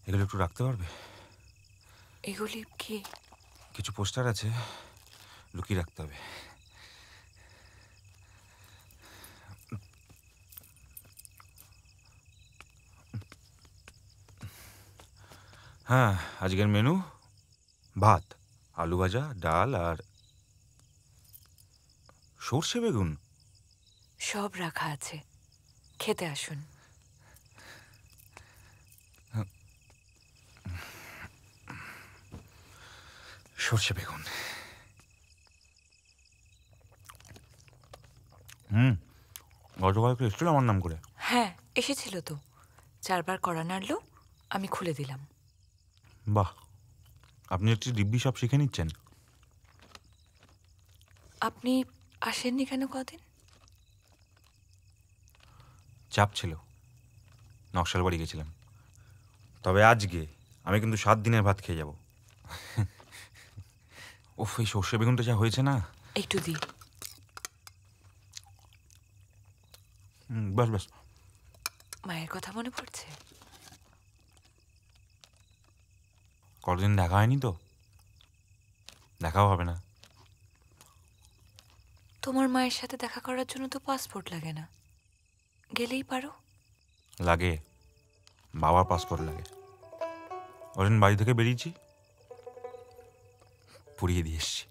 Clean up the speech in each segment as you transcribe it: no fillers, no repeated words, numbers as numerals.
এগুলো একটু রাখতে পারবে? এগুলি কি? কিছু পোস্টার আছে, লুকিয়ে রাখতে হবে। হ্যাঁ, আজকের মেনু ভাত, আলু ভাজা, ডাল আর সর্ষে বেগুন। সব রাখা আছে, খেতে আসুন। সর্ষে বেগুন। গতকালকে এসেছিল আমার নাম করে। হ্যাঁ, এসেছিল তো, 4 বার কড়া নাড়লো, আমি খুলে দিলাম। বাহ, আপনি একটি দিব্যি সব শিখে নিচ্ছেন। আপনি আসেননি কেন কদিন? চাপ ছিল, নকশাল বাড়ি গেছিলাম। তবে আজকে আমি কিন্তু 7 দিনের ভাত খেয়ে যাব। ওফ, এই সর্ষে বেগুনটা যা হয়েছে না। একটু দিই। বাস বাস। মায়ের কথা মনে পড়ছে? কতদিন দেখা হয়নি তো, দেখাও হবে না। তোমার মায়ের সাথে দেখা করার জন্য তো পাসপোর্ট লাগে না, গেলেই পারো। লাগে, বাবার পাসপোর্ট লাগে। ওদিন বাড়ি থেকে বেরিয়েছি, পুড়িয়ে দিয়ে এসছি।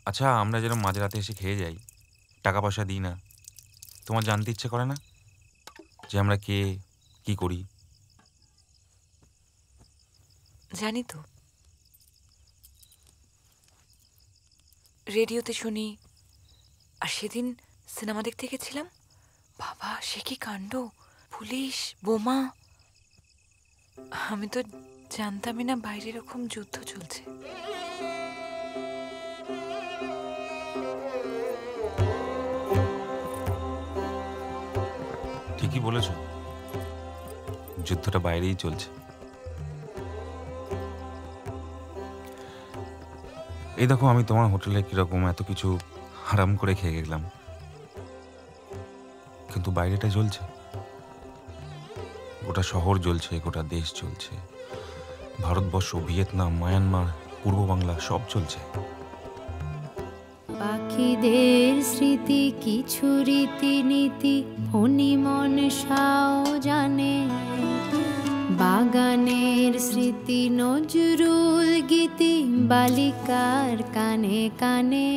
আচ্ছা, আমরা যেরকম মাঝরাতে এসে খেয়ে যাই, টাকা পয়সা দিই না, তোমার জানতে ইচ্ছে করে না যে আমরা কে, কি করি? জানি তো, রেডিওতে শুনি। আর সেদিন সিনেমা দেখতে গেছিলাম, বাবা সে কি কাণ্ড, পুলিশ, বোমা। আমি তো জানতামই না বাইরে এরকম যুদ্ধ চলছে। ঠিকই বলেছ, যুদ্ধটা বাইরেই চলছে। এই দেখো, আমি তোমার হোটেলে কিরকম এত কিছু হারাম করে খেয়ে গেলাম, কিন্তু বাইরেটা জ্বলছে। গোটা শহর জ্বলছে, গোটা দেশ জ্বলছে, ভারতবর্ষ, ভিয়েতনাম, মায়ানমার, পূর্ব বাংলা সব চলছে। পাখিদের স্মৃতি কিছু রীতিনীতি ফণি মনসাও জানে, বাগানের স্মৃতি নজরুল গীতি বালিকার কানে কানে।